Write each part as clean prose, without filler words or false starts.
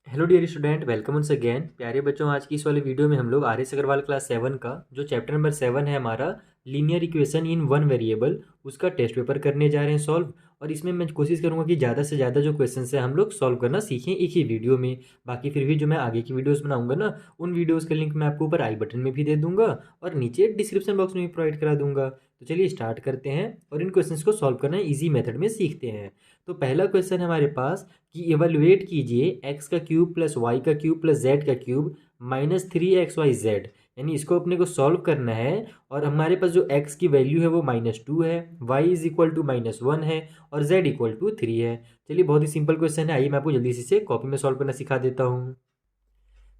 Hello dear student, welcome once again. प्यारे बच्चों, आज की इस वाले वीडियो में हम लोग आर एस अग्रवाल क्लास 7 का जो चैप्टर नंबर 7 है हमारा linear equation in one variable, उसका टेस्ट पेपर करने जा रहे हैं सॉल्व। और इसमें मैं कोशिश करूंगा कि ज़्यादा से ज़्यादा जो क्वेश्चन है हम लोग सॉल्व करना सीखें एक ही वीडियो में। बाकी फिर भी जो मैं आगे की वीडियोज़ बनाऊंगा ना, उन वीडियोज़ का लिंक मैं आपको ऊपर आई बटन में भी दे दूंगा और नीचे डिस्क्रिप्शन बॉक्स में भी प्रोवाइड करा दूंगा। तो चलिए स्टार्ट करते हैं और इन क्वेश्चंस को सॉल्व करना ईजी मेथड में सीखते हैं। तो पहला क्वेश्चन है हमारे पास कि इवेलुएट कीजिए एक्स का क्यूब प्लस वाई का क्यूब प्लस जेड का क्यूब माइनस 3xy z। यानी इसको अपने को सॉल्व करना है और हमारे पास जो x की वैल्यू है वो -2 है, y इज इक्वल टू -1 है और z इक्वल टू 3 है। चलिए बहुत ही सिंपल क्वेश्चन है, आइए मैं आपको जल्दी से इसे कॉपी में सॉल्व करना सिखा देता हूँ।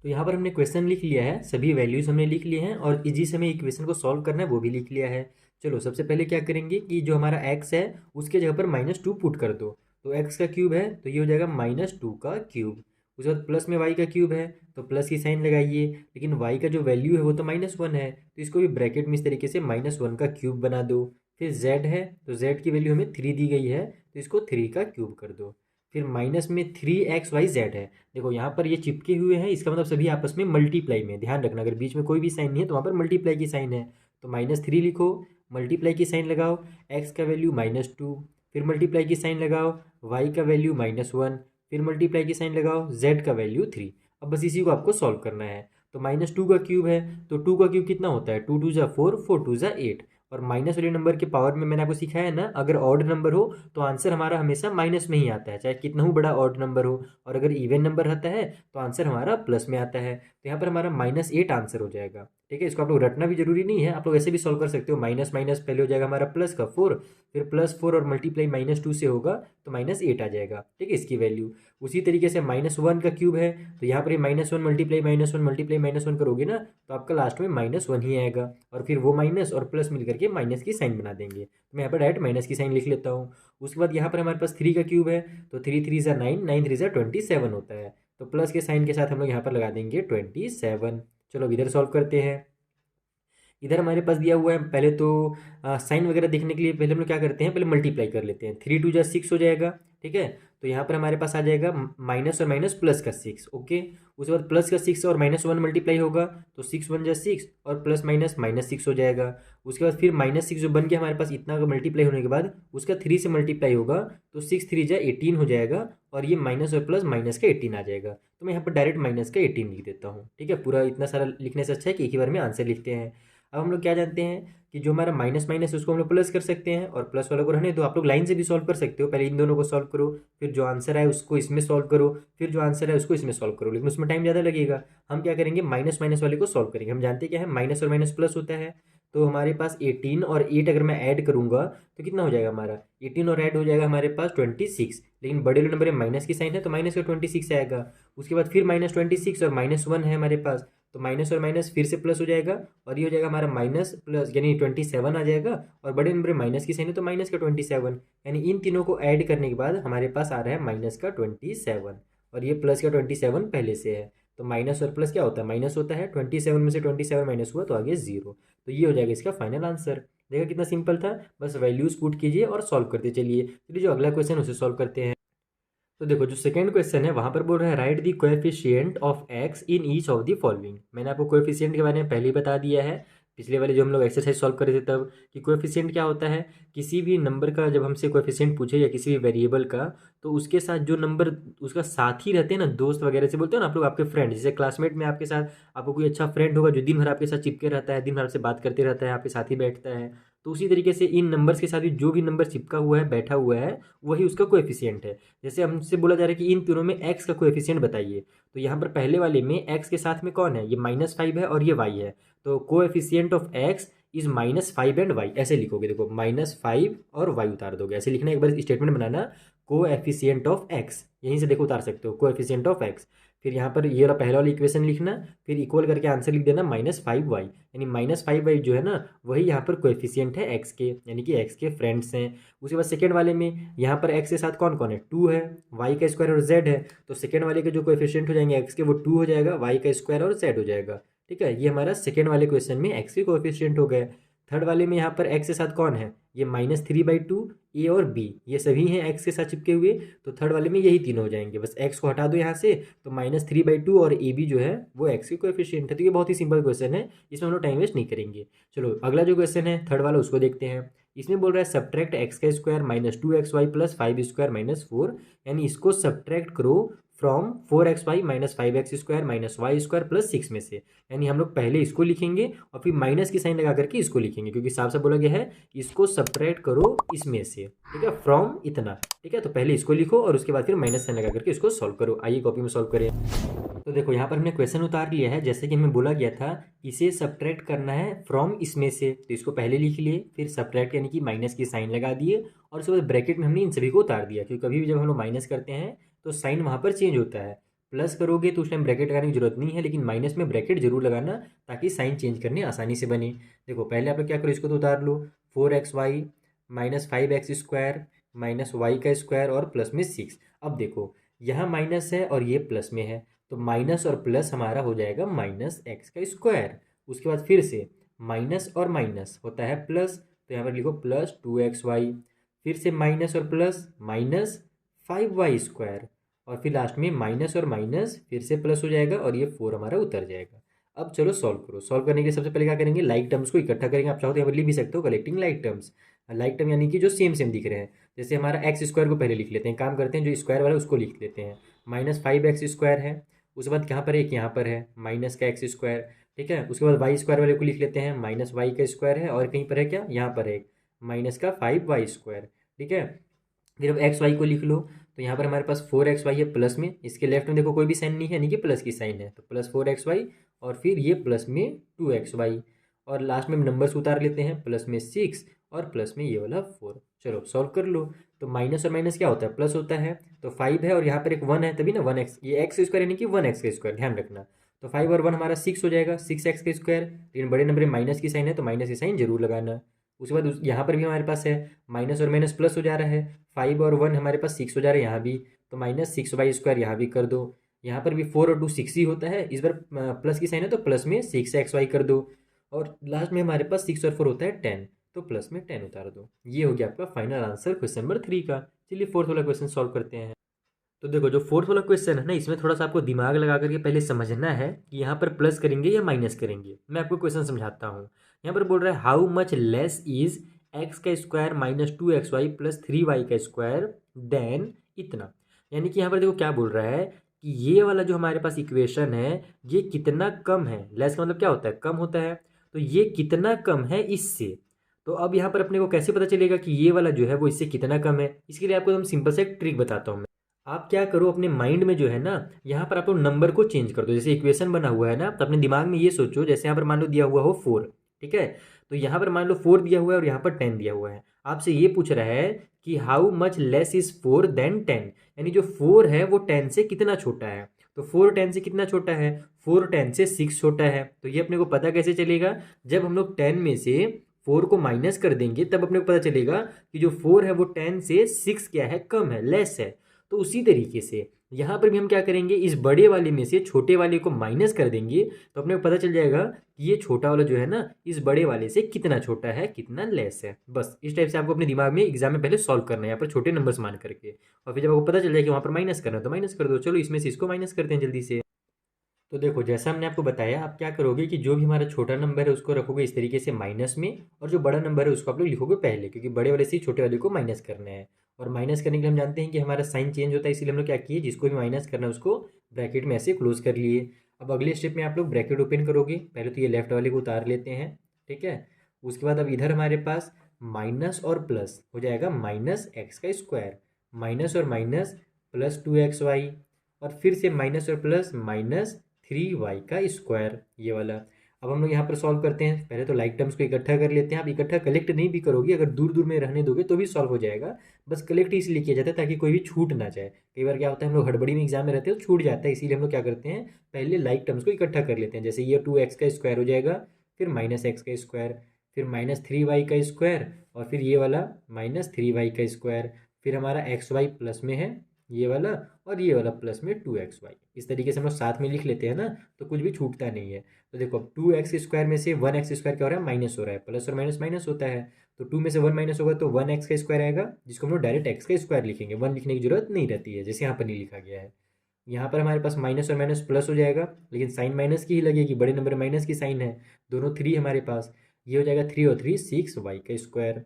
तो यहाँ पर हमने क्वेश्चन लिख लिया है, सभी वैल्यूज हमने लिख लिए हैं और जिस हमें इक्वेशन को सॉल्व करना है वो भी लिख लिया है। चलो सबसे पहले क्या करेंगे कि जो हमारा x है उसके जगह पर -2 पुट कर दो। तो x का क्यूब है तो ये हो जाएगा -2 का क्यूब। उसके बाद प्लस में y का क्यूब है तो प्लस की साइन लगाइए, लेकिन y का जो वैल्यू है वो तो -1 है तो इसको भी ब्रैकेट में इस तरीके से -1 का क्यूब बना दो। फिर z है तो z की वैल्यू हमें 3 दी गई है तो इसको 3 का क्यूब कर दो। फिर माइनस में 3xyz है। देखो यहाँ पर ये चिपके हुए हैं, इसका मतलब सभी आपस में मल्टीप्लाई में, ध्यान रखना अगर बीच में कोई भी साइन नहीं है तो वहाँ पर मल्टीप्लाई की साइन है। तो -3 लिखो, मल्टीप्लाई की साइन लगाओ, x का वैल्यू -2, फिर मल्टीप्लाई की साइन लगाओ, y का वैल्यू -1, फिर मल्टीप्लाई की साइन लगाओ, z का वैल्यू 3। अब बस इसी को आपको सॉल्व करना है। तो -2 का क्यूब है तो 2 का क्यूब कितना होता है, 2 2 जा 4, 4 2 जा 8। और माइनस वाले नंबर के पावर में मैंने आपको सिखाया है ना, अगर ऑड नंबर हो तो आंसर हमारा हमेशा माइनस में ही आता है, चाहे कितना ही बड़ा ऑड नंबर हो। और अगर इवन नंबर रहता है तो आंसर हमारा प्लस में आता है। तो यहाँ पर हमारा -8 आंसर हो जाएगा। ठीक है, इसको आप लोग रटना भी जरूरी नहीं है, आप लोग ऐसे भी सॉल्व कर सकते हो। माइनस माइनस पहले हो जाएगा हमारा प्लस का 4, फिर +4 और मल्टीप्लाई -2 से होगा तो -8 आ जाएगा। ठीक है, इसकी वैल्यू उसी तरीके से -1 का क्यूब है तो यहाँ पर ये -1 मल्टीप्लाई -1 मल्टीप्लाई -1 करोगे ना तो आपका लास्ट में -1 ही आएगा और फिर वो माइनस और प्लस मिल करके माइनस की साइन बना देंगे। तो मैं यहाँ पर डायरेक्ट माइनस की साइन लिख लेता हूँ। उसके बाद यहाँ पर हमारे पास 3 का क्यूब है तो 3 3 ज़ा 9, 9 3 ज़ा 27 होता है। तो प्लस के साइन के साथ हम लोग यहाँ पर लगा देंगे 27। चलो अब इधर सॉल्व करते हैं। इधर हमारे पास दिया हुआ है, पहले तो साइन वगैरह देखने के लिए पहले हम लोग क्या करते हैं, पहले मल्टीप्लाई कर लेते हैं। 3 2 जा 6 हो जाएगा। ठीक है, तो यहाँ पर हमारे पास आ जाएगा माइनस और माइनस प्लस का 6। ओके, उसके बाद प्लस का 6 और -1 मल्टीप्लाई होगा तो 6 1 जा 6 और प्लस माइनस -6 हो जाएगा। उसके बाद फिर -6 जो बन गया हमारे पास, इतना का मल्टीप्लाई होने के बाद उसका 3 से मल्टीप्लाई होगा तो 6 3 जा 18 हो जाएगा और ये माइनस और प्लस माइनस का 18 आ जाएगा। तो मैं यहाँ पर डायरेक्ट माइनस का 18 लिख देता हूँ। ठीक है, पूरा इतना सारा लिखने से अच्छा है कि एक ही बार में आंसर लिखते हैं। अब हम लोग क्या जानते हैं कि जो हमारा माइनस माइनस उसको हम लोग प्लस कर सकते हैं और प्लस वाले को रहने दो। आप लोग लाइन से भी सॉल्व कर सकते हो, पहले इन दोनों को सॉल्व करो, फिर जो आंसर है उसको इसमें सॉल्व करो, फिर जो आंसर है उसको इसमें सॉल्व करो, लेकिन उसमें टाइम ज़्यादा लगेगा। हम क्या करेंगे, माइनस माइनस वाले को सॉल्व करेंगे। हम जानते क्या है, माइनस और माइनस प्लस होता है। तो हमारे पास 18 और 8 अगर मैं ऐड करूंगा तो कितना हो जाएगा हमारा, 18 और ऐड हो जाएगा हमारे पास 26। लेकिन बड़े वाले नंबर में माइनस की साइन है तो माइनस का 26 आएगा। उसके बाद फिर -26 और -1 है हमारे पास तो माइनस और माइनस फिर से प्लस हो जाएगा और ये हो जाएगा हमारा माइनस प्लस यानी 27 आ जाएगा। और बड़े नंबर में माइनस की साइन है तो माइनस का 27, यानी इन तीनों को ऐड करने के बाद हमारे पास आ रहा है माइनस का 27 और ये प्लस का 27 पहले से है। तो माइनस और प्लस क्या होता है, माइनस होता है। 27 में से 27 माइनस हुआ तो आगे 0। तो ये हो जाएगा इसका फाइनल आंसर। देखा कितना सिंपल था, बस वैल्यूज पुट कीजिए और सॉल्व करते चलिए। चलिए जो अगला क्वेश्चन उसे सॉल्व करते हैं। तो देखो जो सेकंड क्वेश्चन है वहां पर बोल रहा है right the coefficient of x in each of the following. मैंने आपको कोएफिशिएंट के बारे में पहले ही बता दिया है, पिछले वाले जो हम लोग एक्सरसाइज सॉल्व कर रहे थे तब, कि कोएफिशिएंट क्या होता है, किसी भी नंबर का जब हमसे कोएफिशिएंट पूछे या किसी भी वेरिएबल का, तो उसके साथ जो नंबर उसका साथी रहते हैं ना, दोस्त वगैरह से बोलते हो ना आप लोग, आपके फ्रेंड, जैसे क्लासमेट में आपके साथ आपको कोई अच्छा फ्रेंड होगा जो दिन भर आपके साथ चिपके रहता है, दिन भर आपसे बात करते रहता है, आपके साथ ही बैठता है। तो उसी तरीके से इन नंबर्स के साथ भी जो भी नंबर चिपका हुआ है, बैठा हुआ है, वही उसका कोएफिशिएंट है। जैसे हमसे बोला जा रहा है कि इन तीनों में एक्स का कोएफिशिएंट बताइए, तो यहाँ पर पहले वाले में एक्स के साथ में कौन है, ये -5 है और ये वाई है। तो coefficient of x is -5 and y, ऐसे लिखोगे। देखो -5 और वाई उतार दोगे, ऐसे लिखना, एक बार स्टेटमेंट बनाना, कोएफिशिएंट ऑफ एक्स, यहीं से देखो उतार सकते हो, कोएफिशिएंट ऑफ एक्स। फिर यहाँ पर ये वाला पहला वाला इक्वेशन लिखना, फिर इक्वल करके आंसर लिख देना -5y, यानी -5y जो है ना वही यहाँ पर कोएफिशिएंट है एक्स के, यानी कि एक्स के फ्रेंड्स हैं। उसके बाद सेकेंड वाले में यहाँ पर एक्स के साथ कौन कौन है, 2 है, वाई का स्क्वायर और जेड है। तो सेकेंड वाले के जो कोएफिशिएंट हो जाएंगे एक्स के, वो 2 हो जाएगा, वाई का स्क्वायर और जेड हो जाएगा। ठीक है, ये हमारा सेकेंड वाले क्वेश्चन में एक्स के कोएफिशिएंट हो गए। थर्ड वाले में यहाँ पर एक्स के साथ कौन है, ये -3/2 ए और बी, ये सभी हैं एक्स के साथ चिपके हुए, तो थर्ड वाले में यही तीनों हो जाएंगे। बस एक्स को हटा दो यहाँ से, तो -3/2 और ए बी जो है वो एक्स के कोएफिशिएंट है। तो ये बहुत ही सिंपल क्वेश्चन है, इसमें हम लोग टाइम वेस्ट नहीं करेंगे। चलो अगला जो क्वेश्चन है थर्ड वाला उसको देखते हैं। इसमें बोल रहा है सब्ट्रैक्ट एक्स का स्क्वायर -2xy + 5² - 4, यानी इसको सब्ट्रैक्ट करो फ्रॉम 4xy - 5x² - y² + 6 में से। यानी हम लोग पहले इसको लिखेंगे और फिर माइनस की साइन लगा करके इसको लिखेंगे, क्योंकि साफ साफ बोला गया है इसको सब्ट्रैक्ट करो इसमें से, ठीक है, फ्रॉम इतना, ठीक है। तो पहले इसको लिखो और उसके बाद फिर माइनस साइन लगा करके इसको सॉल्व करो। आइए कॉपी में सॉल्व करें। तो देखो यहाँ पर हमने क्वेश्चन उतार लिया है, जैसे कि हमें बोला गया था इसे सब्ट्रैक्ट करना है फ्रॉम इसमें से, तो इसको पहले लिख लिए, फिर सब्ट्रैक्ट यानी कि माइनस की साइन लगा दिए और उसके बाद ब्रैकेट में हमने इन सभी को उतार दिया, क्योंकि कभी भी जब हम लोग माइनस करते हैं तो साइन वहाँ पर चेंज होता है। प्लस करोगे तो उस टाइम ब्रैकेट लगाने की जरूरत नहीं है, लेकिन माइनस में ब्रैकेट जरूर लगाना ताकि साइन चेंज करने आसानी से बने। देखो पहले आप लोग क्या करो, इसको तो उतार लो, 4xy - 5x² - y² और प्लस में 6। अब देखो यहाँ माइनस है और ये प्लस में है, तो माइनस और प्लस हमारा हो जाएगा -x²। उसके बाद फिर से माइनस और माइनस होता है प्लस, तो यहाँ पर लिखो +2xy, फिर से माइनस और प्लस -5y², और फिर लास्ट में माइनस और माइनस फिर से प्लस हो जाएगा और ये 4 हमारा उतर जाएगा। अब चलो सॉल्व करो। सॉल्व करने के लिए सबसे पहले क्या करेंगे, लाइक टर्म्स को इकट्ठा करेंगे। आप चाहो तो यहाँ पर लिख भी सकते हो collecting like terms. Like term यानी कि जो सेम सेम दिख रहे हैं, जैसे हमारा x² को पहले लिख लेते हैं, काम करते हैं जो स्क्वायर वाला है उसको लिख लेते हैं, -5x² है, उसके बाद यहाँ पर एक यहाँ पर है माइनस का x², ठीक है। उसके बाद y² वाले को लिख लेते हैं, -y² है, और कहीं पर है क्या, यहाँ पर है माइनस का 5y², ठीक है। फिर अब एक्स वाई को लिख लो, तो यहाँ पर हमारे पास 4xy है प्लस में, इसके लेफ्ट में देखो कोई भी साइन नहीं है, यानी कि प्लस की साइन है, तो +4xy और फिर ये प्लस में 2xy, और लास्ट में नंबर्स उतार लेते हैं, प्लस में 6 और प्लस में ये वाला 4। चलो सॉल्व कर लो। तो माइनस और माइनस क्या होता है, प्लस होता है, तो 5 है और यहाँ पर एक 1 है, तभी ना 1x, ये x² यानी कि 1x², ध्यान रखना। तो 5 और 1 हमारा 6 हो जाएगा, 6x², लेकिन बड़े नंबर में माइनस की साइन है तो माइनस की साइन जरूर लगाना। उसके बाद यहाँ पर भी हमारे पास है माइनस और माइनस प्लस हो जा रहा है, 5 और 1 हमारे पास 6 हो जा रहा है यहाँ भी, तो -6y² यहाँ भी कर दो। यहाँ पर भी 4 और 2 6 ही होता है, इस बार प्लस की साइन है तो प्लस में 6xy कर दो, और लास्ट में हमारे पास 6 और 4 होता है 10, तो प्लस में 10 उतार दो। ये हो गया आपका फाइनल आंसर क्वेश्चन नंबर 3 का। चलिए फोर्थ वाला क्वेश्चन सॉल्व करते हैं। तो देखो जो फोर्थ वाला क्वेश्चन है ना, इसमें थोड़ा सा आपको दिमाग लगा करके पहले समझना है कि यहाँ पर प्लस करेंगे या माइनस करेंगे। मैं आपको क्वेश्चन समझाता हूँ। यहाँ पर बोल रहा है how much less is x² - 2xy + 3y² than इतना। यानी कि यहाँ पर देखो क्या बोल रहा है कि ये वाला जो हमारे पास इक्वेशन है ये कितना कम है। लेस का मतलब क्या होता है, कम होता है, तो ये कितना कम है इससे। तो अब यहाँ पर अपने को कैसे पता चलेगा कि ये वाला जो है वो इससे कितना कम है। इसके लिए आपको एकदम सिंपल से एक ट्रिक बताता हूँ। आप क्या करो, अपने माइंड में जो है ना, यहाँ पर आप लोग नंबर को चेंज कर दो। जैसे इक्वेशन बना हुआ है ना, तो अपने दिमाग में ये सोचो, जैसे यहाँ पर मान लो दिया हुआ हो 4, ठीक है, तो यहाँ पर मान लो 4 दिया हुआ है और यहाँ पर 10 दिया हुआ है। आपसे ये पूछ रहा है कि how much less is 4 than 10, यानी जो 4 है वो 10 से कितना छोटा है। तो 4 10 से कितना छोटा है, 4 10 से 6 छोटा है। तो ये अपने को पता कैसे चलेगा, जब हम लोग 10 में से 4 को माइनस कर देंगे तब अपने को पता चलेगा कि जो 4 है वो 10 से 6 क्या है, कम है, लेस है। तो उसी तरीके से यहाँ पर भी हम क्या करेंगे, इस बड़े वाले में से छोटे वाले को माइनस कर देंगे, तो अपने को पता चल जाएगा कि ये छोटा वाला जो है ना इस बड़े वाले से कितना छोटा है, कितना लेस है। बस इस टाइप से आपको अपने दिमाग में एग्जाम में पहले सॉल्व करना है, यहाँ पर छोटे नंबर्स मान करके, और फिर जब आपको पता चल जाए कि वहाँ पर माइनस करना है तो माइनस कर दो। चलो इसमें से इसको माइनस करते हैं जल्दी से। तो देखो जैसा हमने आपको बताया, आप क्या करोगे कि जो भी हमारा छोटा नंबर है उसको रखोगे इस तरीके से माइनस में, और जो बड़ा नंबर है उसको आप लोग लिखोगे पहले, क्योंकि बड़े वाले से छोटे वाले को माइनस करना है। और माइनस करने के लिए हम जानते हैं कि हमारा साइन चेंज होता है, इसीलिए हम लोग क्या किए, जिसको भी माइनस करना है उसको ब्रैकेट में ऐसे क्लोज कर लिए। अब अगले स्टेप में आप लोग ब्रैकेट ओपन करोगे, पहले तो ये लेफ्ट वाले को उतार लेते हैं, ठीक है। उसके बाद अब इधर हमारे पास माइनस और प्लस हो जाएगा -x², माइनस और माइनस +2xy, और फिर से माइनस और प्लस -3y², ये वाला। अब हम लोग यहाँ पर सॉल्व करते हैं। पहले तो लाइक टर्म्स को इकट्ठा कर लेते हैं। आप इकट्ठा कलेक्ट नहीं भी करोगे, अगर दूर दूर में रहने दोगे तो भी सॉल्व हो जाएगा। बस कलेक्ट इसलिए किया जाता है ताकि कोई भी छूट ना जाए। कई बार क्या होता है, हम लोग हड़बड़ी में एग्जाम में रहते हैं तो छूट जाता है, इसीलिए हम लोग क्या करते हैं, पहले लाइक टर्म्स को इकट्ठा कर लेते हैं। जैसे ये 2x² हो जाएगा, फिर -x², फिर -3y², और फिर ये वाला -3y², फिर हमारा xy प्लस में है, ये वाला और ये वाला प्लस में 2xy। इस तरीके से हम लोग साथ में लिख लेते हैं ना, तो कुछ भी छूटता नहीं है। तो देखो अब 2x² में से 1x² क्या हो रहा है, माइनस हो रहा है, प्लस और माइनस माइनस होता है, तो 2 में से 1 माइनस होगा तो 1x² आएगा, जिसको हम लोग डायरेक्ट x का स्क्वायर लिखेंगे, 1 लिखने की जरूरत नहीं रहती है, जैसे यहाँ पर नहीं लिखा गया है। यहाँ पर हमारे पास माइनस और माइनस प्लस हो जाएगा, लेकिन साइन माइनस की ही लगेगी, बड़े नंबर माइनस की साइन है, दोनों 3 हमारे पास, ये हो जाएगा 3 और 3 6y²।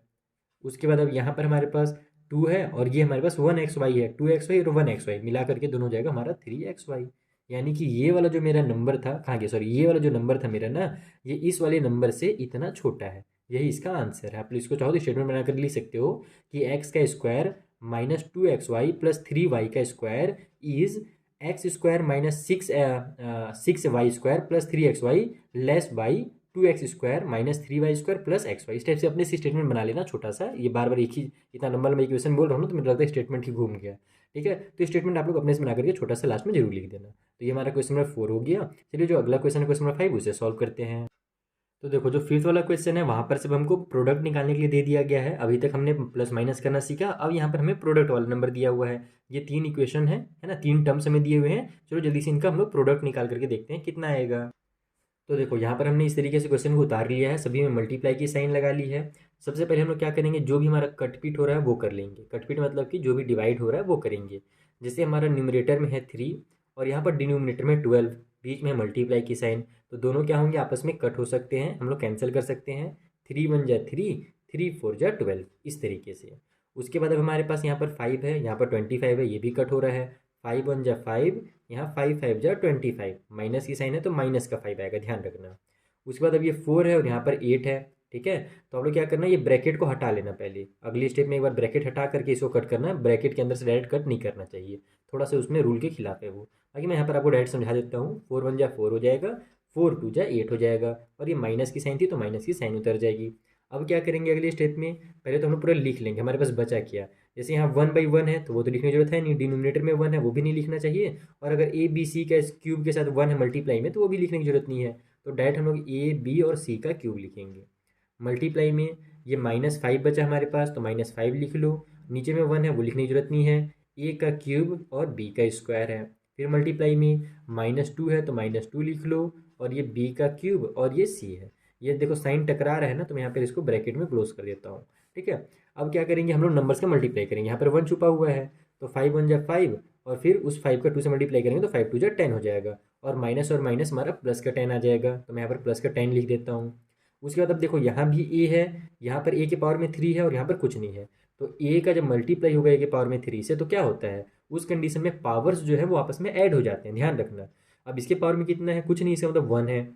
उसके बाद अब यहाँ पर हमारे पास 2 है और ये हमारे पास 1xy है, 2xy और 1xy मिला करके दोनों हो जाएगा हमारा 3xy। यानी कि ये वाला जो मेरा नंबर था, कहाँ गया, सॉरी, ये वाला जो नंबर था मेरा ना, ये इस वाले नंबर से इतना छोटा है। यही इसका आंसर है। आप इसको चाहो तो स्टेटमेंट बनाकर लिख सकते हो कि x का square minus 2xy plus 3y का square is x² minus 6y² plus 3xy less by 2x² minus 3y² plus xy। इस टाइप से अपने स्टेटमेंट बना लेना छोटा सा। ये बार बार एक ही इतना लंबा लंबा इक्वेशन बोल रहा हूँ ना, तो मुझे लगता है स्टेटमेंट ही घूम गया। ठीक है, तो स्टेटमेंट आप लोग अपने से बना करके छोटा सा लास्ट में जरूर लिख देना। तो ये हमारा क्वेश्चन नंबर 4 हो गया। चलिए जो अगला क्वेश्चन है, क्वेश्चन नंबर 5, उसे सॉल्व करते हैं। तो देखो जो फिफ्थ वाला क्वेश्चन है, वहाँ पर सिर्फ हमको प्रोडक्ट निकालने के लिए दे दिया गया है। अभी तक हमने प्लस माइनस करना सीखा, अब यहाँ पर हमें प्रोडक्ट वाला नंबर दिया हुआ है। ये 3 इक्वेशन है ना, 3 टर्म्स हमें दिए हुए हैं। चलो जल्दी से इनका हम लोग प्रोडक्ट निकाल करके देखते हैं कितना आएगा। तो देखो यहाँ पर हमने इस तरीके से क्वेश्चन को उतार लिया है, सभी में मल्टीप्लाई की साइन लगा ली है। सबसे पहले हम लोग क्या करेंगे, जो भी हमारा कटपीट हो रहा है वो कर लेंगे। कटपीट मतलब कि जो भी डिवाइड हो रहा है वो करेंगे। जैसे हमारा न्यूमरेटर में है 3 और यहाँ पर डिनोमिनेटर में 12, बीच में मल्टीप्लाई की साइन, तो दोनों क्या होंगे, आपस में कट हो सकते हैं, हम लोग कैंसिल कर सकते हैं। 3 1 जा 3, 3 4 जा 12, इस तरीके से। उसके बाद अब हमारे पास यहाँ पर 5 है, यहाँ पर 25 है, ये भी कट हो रहा है। 5 1 जा 5, यहाँ 5 5 जा 25, माइनस की साइन है तो माइनस का 5 आएगा, ध्यान रखना। उसके बाद अब ये 4 है और यहाँ पर 8 है। ठीक है, तो आप लोग क्या करना है, ये ब्रैकेट को हटा लेना पहले। अगली स्टेप में एक बार ब्रैकेट हटा करके इसको कट करना है, ब्रैकेट के अंदर से डायरेक्ट कट नहीं करना चाहिए, थोड़ा सा उसमें रूल के खिलाफ है वो। बाकी मैं यहाँ पर आपको डायरेक्ट समझा देता हूँ। 4 1 जा 4 हो जाएगा, 4 2 जा 8 हो जाएगा, और ये माइनस की साइन थी तो माइनस की साइन उतर जाएगी। अब क्या करेंगे अगले स्टेप में, पहले तो हम लोग पूरा लिख लेंगे, हमारे पास बचा क्या। जैसे यहाँ 1/1 है तो वो तो लिखने की जरूरत है नहीं, डिनोमिनेटर में 1 है वो भी नहीं लिखना चाहिए, और अगर ए बी सी का क्यूब के साथ 1 है मल्टीप्लाई में तो वो भी लिखने की जरूरत नहीं है। तो डायरेक्ट हम लोग ए बी और सी का क्यूब लिखेंगे। मल्टीप्लाई में ये -5 बचा हमारे पास तो -5 लिख लो, नीचे में 1 है वो लिखने की जरूरत नहीं है, ए का क्यूब और बी का स्क्वायर है। फिर मल्टीप्लाई में -2 है तो -2 लिख लो, और ये बी का क्यूब और ये सी है। ये देखो साइन टकरा रहा है ना, तो मैं यहाँ पर इसको ब्रैकेट में क्लोज कर देता हूँ। ठीक है, अब क्या करेंगे, हम लोग नंबर्स का मल्टीप्लाई करेंगे। यहाँ पर 1 छुपा हुआ है तो 5 1 जा 5, और फिर उस 5 का 2 से मल्टीप्लाई करेंगे तो 5 2 जा 10 हो जाएगा, और माइनस और माइनस हमारा प्लस का 10 आ जाएगा, तो मैं यहाँ पर प्लस का 10 लिख देता हूँ। उसके बाद अब देखो यहाँ भी ए है, यहाँ पर ए के पावर में 3 है और यहाँ पर कुछ नहीं है, तो ए का जब मल्टीप्लाई होगा ए के पावर में 3 से तो क्या होता है, उस कंडीशन में पावर्स जो है वो आपस में ऐड हो जाते हैं, ध्यान रखना। अब इसके पावर में कितना है, कुछ नहीं, इसका मतलब 1 है,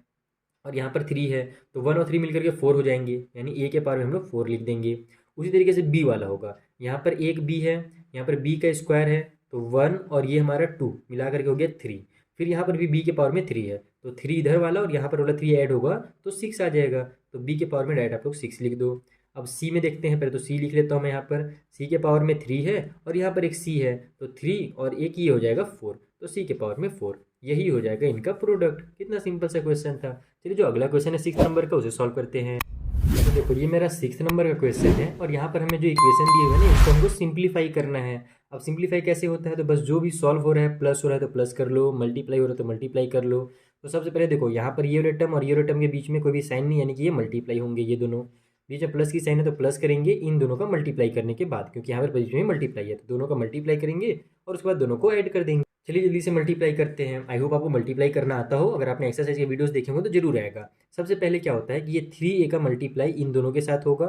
और यहाँ पर 3 है, तो 1 और 3 मिलकर के 4 हो जाएंगे, यानी ए के पावर में हम लोग 4 लिख देंगे। उसी तरीके से बी वाला होगा, यहाँ पर एक बी है, यहाँ पर बी का स्क्वायर है तो 1 और ये हमारा 2 मिला करके हो गया 3। फिर यहाँ पर भी बी के पावर में 3 है तो 3 इधर वाला और यहाँ पर वाला 3 ऐड होगा तो 6 आ जाएगा, तो बी के पावर में डायरेक्ट आप लोग 6 लिख दो। अब सी में देखते हैं, पहले तो सी लिख लेता हूँ मैं। यहाँ पर सी के पावर में 3 है और यहाँ पर एक सी है, तो 3 और एक ये हो जाएगा 4, तो सी के पावर में 4। यही हो जाएगा इनका प्रोडक्ट। कितना सिंपल सा क्वेश्चन था। चलिए जो अगला क्वेश्चन है 6 नंबर का, उसे सॉल्व करते हैं। तो देखो ये मेरा 6 नंबर का क्वेश्चन है, और यहाँ पर हमें जो इक्वेशन दिए हुए हैं ना, इसको हमको सिंप्लीफाई करना है। अब सिंप्लीफाई कैसे होता है, तो बस जो भी सॉल्व हो रहा है, प्लस हो रहा है तो प्लस कर लो, मल्टीप्लाई हो रहा है तो मल्टीप्लाई कर लो। तो सबसे पहले देखो यहाँ पर ये वाले टर्म और ये वाले टर्म के बीच में कोई भी साइन नहीं, यानी कि ये मल्टीप्लाई होंगे, ये दोनों बीच में प्लस की साइन है तो प्लस करेंगे इन दोनों का मल्टीप्लाई करने के बाद, क्योंकि यहाँ पर बीच में मल्टीप्लाई है तो दोनों का मल्टीप्लाई करेंगे और उसके बाद दोनों को ऐड कर देंगे। चलिए जल्दी से मल्टीप्लाई करते हैं। आई होप आपको मल्टीप्लाई करना आता हो, अगर आपने एक्सरसाइज के वीडियोस देखे होंगे तो जरूर आएगा। सबसे पहले क्या होता है कि ये 3a का मल्टीप्लाई इन दोनों के साथ होगा,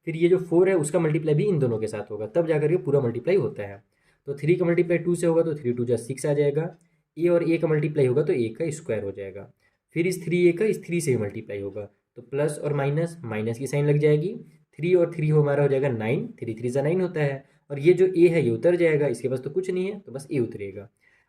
फिर ये जो 4 है उसका मल्टीप्लाई भी इन दोनों के साथ होगा, तब जाकर के पूरा मल्टीप्लाई होता है। तो 3 का मल्टीप्लाई 2 से होगा तो 3 2 जा 6 आ जाएगा, ए और ए का मल्टीप्लाई होगा तो ए का स्क्वायर हो जाएगा, फिर इस 3a का इस 3 से भी मल्टीप्लाई होगा तो प्लस और माइनस, माइनस की साइन लग जाएगी, 3 और 3 हो हमारा हो जाएगा 9, 3 3 जा 9 होता है, और ये जो ए है ये उतर जाएगा, इसके पास तो कुछ नहीं है तो बस ए उतरेगा।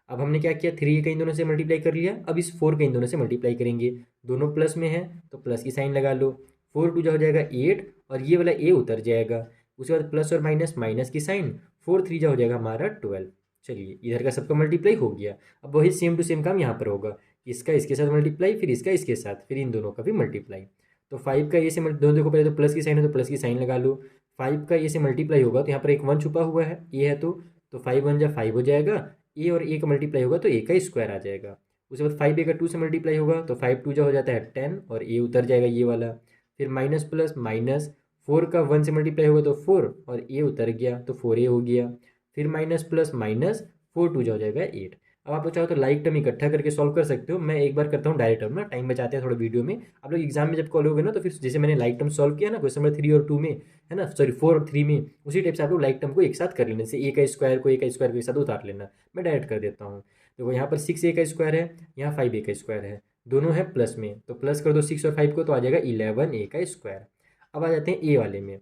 अब हमने क्या किया, 3 का इन दोनों से मल्टीप्लाई कर लिया, अब इस 4 का इन दोनों से मल्टीप्लाई करेंगे, दोनों प्लस में है तो प्लस की साइन लगा लो, 4 2 जा हो जाएगा 8 और ये वाला ए उतर जाएगा, उसके बाद प्लस और माइनस, माइनस की साइन, 4 3 जा हो जाएगा हमारा 12। चलिए इधर का सबका मल्टीप्लाई हो गया। अब वही सेम टू सेम काम यहाँ पर होगा, इसका इसके साथ मल्टीप्लाई, फिर इसका इसके साथ, फिर इन दोनों का भी मल्टीप्लाई। तो 5 का ए से दोनों देखो, पहले तो प्लस की साइन है तो प्लस की साइन लगा लो, 5 का ए से मल्टीप्लाई होगा तो यहाँ पर एक 1 छुपा हुआ है, ए है तो तो 5 1 जा 5 हो जाएगा, ए और ए का मल्टीप्लाई होगा तो ए का स्क्वायर आ जाएगा। उसके बाद 5 ए का 2 से मल्टीप्लाई होगा तो 5 2 जा हो जाता है 10 और ए उतर जाएगा ये वाला। फिर माइनस प्लस माइनस 4 का 1 से मल्टीप्लाई होगा तो 4 और ए उतर गया तो 4 ए हो गया। फिर माइनस प्लस माइनस 4 2 जा हो जाएगा 8। अब आप लोग चाहो तो लाइक टर्म इकट्ठा करके सॉल्व कर सकते हो, मैं एक बार करता हूँ डायरेक्ट टर्म ना, टाइम बचाते हैं थोड़ा वीडियो में। आप लोग एग्जाम में जब कॉल होगे ना तो फिर जैसे मैंने लाइक टर्म सॉल्व किया ना क्वेश्चन नंबर 3 और 2 में, है ना, सॉरी 4 और 3 में, उसी टाइप से आप लोग लाइक टर्म को एक साथ कर लेना। जैसे ए का स्क्वायर को ए का स्क्वायर के साथ उतार लेना। मैं डायरेक्ट कर देता हूँ। देखो यहाँ पर 6 ए का स्क्वायर है, यहाँ 5 ए का स्क्वायर है, दोनों है प्लस में, तो प्लस कर दो 6 और 5 को तो आ जाएगा 11 ए का स्क्वायर। अब आ जाते हैं ए वाले में।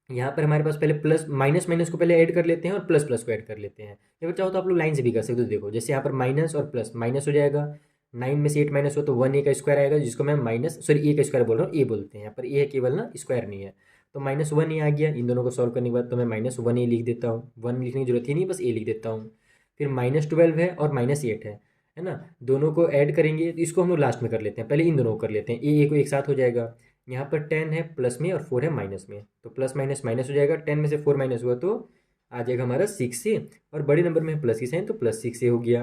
यहाँ पर हमारे पास पहले प्लस माइनस माइनस को पहले ऐड कर लेते हैं और प्लस प्लस को ऐड कर लेते हैं, या फिर चाहो तो आप लोग लाइन से भी कर सकते हो। देखो जैसे यहाँ पर माइनस और प्लस माइनस हो जाएगा, 9 में से 8 माइनस हो तो 1 ए का स्क्वायर आएगा, जिसको मैं माइनस सॉरी ए का स्क्वायर बोल रहा हूँ, ए बोलते हैं यहाँ पर, ए है केवल ना, स्क्वायर नहीं है। तो -1 ए आ गया। इन दोनों को सॉल्व करने के बाद तो मैं -1 ए लिख देता हूँ, 1 लिखने की जरूरत ही नहीं, बस ए लिख देता हूँ। फिर -12 है और -8 है ना, दोनों को ऐड करेंगे तो इसको हम लोग लास्ट में कर लेते हैं, पहले इन दोनों को कर लेते हैं, ए को एक साथ हो जाएगा। यहाँ पर 10 है प्लस में और 4 है माइनस में, तो प्लस माइनस माइनस हो जाएगा, 10 में से 4 माइनस हुआ तो आ जाएगा हमारा 6 ए, और बड़े नंबर में है प्लस की साइन तो +6 ए हो गया।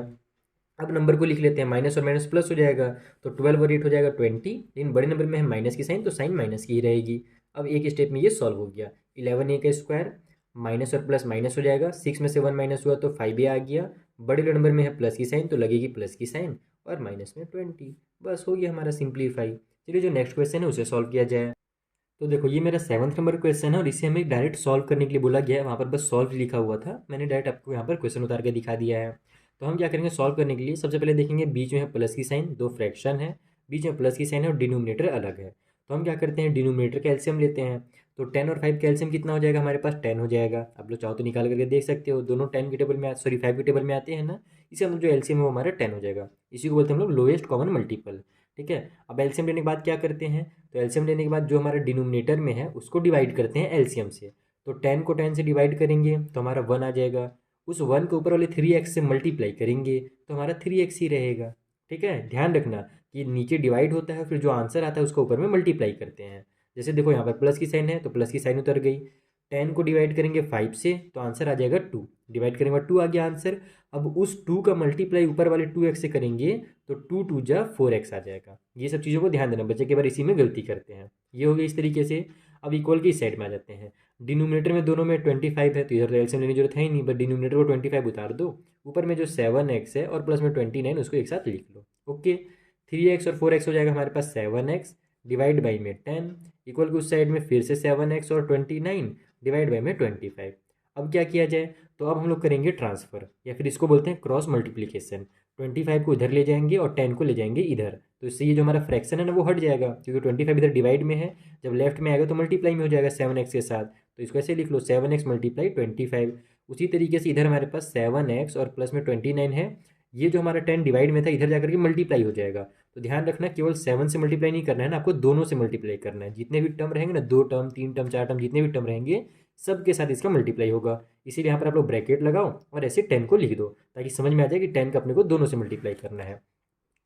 अब नंबर को लिख लेते हैं, माइनस और माइनस प्लस हो जाएगा तो 12 और 8 हो जाएगा 20, लेकिन बड़े नंबर में है माइनस की साइन तो साइन माइनस की ही रहेगी। अब एक स्टेप में ये सॉल्व हो गया। 11 ए का स्क्वायर, माइनस और प्लस माइनस हो जाएगा, 6 में से 1 माइनस हुआ तो 5 ए आ गया, बड़े नंबर में है प्लस की साइन तो लगेगी प्लस की साइन, और माइनस में 20। बस हो गया हमारा सिंप्लीफाई। चलिए जो नेक्स्ट क्वेश्चन है उसे सॉल्व किया जाए। तो देखो ये मेरा 7th नंबर क्वेश्चन है और इसे हमें डायरेक्ट सॉल्व करने के लिए बोला गया है, वहाँ पर बस सॉल्व लिखा हुआ था, मैंने डायरेक्ट आपको यहाँ पर क्वेश्चन उतार के दिखा दिया है। तो हम क्या करेंगे सॉल्व करने के लिए, सबसे पहले देखेंगे बीच में है प्लस की साइन, दो फ्रैक्शन है, बीच में प्लस की साइन है और डिनोमिनेटर अलग है। तो हम क्या करते हैं डिनोमिनेटर का एलसीएम लेते हैं। तो 10 और 5 का एलसीएम कितना हो जाएगा हमारे पास, 10 हो जाएगा। आप लोग चाहो तो निकाल करके देख सकते हो, दोनों 10 के टेबल में सॉरी 5 के टेबल में आते हैं ना, इसे हम लोग जो एलसीएम है वो हमारा 10 हो जाएगा। इसी को बोलते हैं हम लोग लोएस्ट कॉमन मल्टीपल। ठीक है, अब एलसीएम लेने के बाद क्या करते हैं, तो एलसीएम लेने के बाद जो हमारा डिनोमिनेटर में है उसको डिवाइड करते हैं एलसीएम से। तो 10 को 10 से डिवाइड करेंगे तो हमारा 1 आ जाएगा, उस 1 के ऊपर वाले 3x से मल्टीप्लाई करेंगे तो हमारा 3x ही रहेगा। ठीक है, ध्यान रखना कि नीचे डिवाइड होता है फिर जो आंसर आता है उसको ऊपर में मल्टीप्लाई करते हैं। जैसे देखो यहाँ पर प्लस की साइन है तो प्लस की साइन उतर गई, 10 को डिवाइड करेंगे 5 से तो आंसर आ जाएगा 2, डिवाइड करेंगे 2 आ गया आंसर। अब उस 2 का मल्टीप्लाई ऊपर वाले 2x से करेंगे तो 2 2 जा 4x आ जाएगा। ये सब चीज़ों को ध्यान देना, बच्चे के बार इसी में गलती करते हैं। ये हो गया इस तरीके से। अब इक्वल की साइड में आ जाते हैं, डिनोमिनेटर में दोनों में 25 है तो इधर एलसीएम लेने की जरूरत है ही नहीं, बट डिनोमिनेटर को 25 उतार दो, ऊपर में जो 7x है और प्लस में 29 उसको एक साथ लिख लो। ओके, 3x और 4x हो जाएगा हमारे पास 7x, डिवाइड बाई में 10, इक्वल की उस साइड में फिर से 7x और 29 डिवाइड बाई में 25। अब क्या किया जाए, तो अब हम लोग करेंगे ट्रांसफ़र, या फिर इसको बोलते हैं क्रॉस मल्टीप्लिकेशन। 25 को इधर ले जाएंगे और 10 को ले जाएंगे इधर, तो इससे ये जो हमारा फ्रैक्शन है ना वो हट जाएगा, क्योंकि 25 इधर डिवाइड में है, जब लेफ्ट में आएगा तो मल्टीप्लाई में हो जाएगा 7x के साथ, तो इसको ऐसे लिख लो 7x मल्टीप्लाई 25। उसी तरीके से इधर हमारे पास 7x और प्लस में 29 है, ये जो हमारा 10 डिवाइड में था इधर जाकर के मल्टीप्लाई हो जाएगा। तो ध्यान रखना केवल 7 से मल्टीप्लाई नहीं करना है ना, आपको दोनों से मल्टीप्लाई करना है। जितने भी टर्म रहेंगे ना, 2 टर्म 3 टर्म 4 टर्म जितने भी टर्म रहेंगे सबके साथ इसका मल्टीप्लाई होगा। इसीलिए यहाँ पर आप लोग ब्रैकेट लगाओ और ऐसे 10 को लिख दो ताकि समझ में आ जाए कि 10 का अपने को दोनों से मल्टीप्लाई करना है।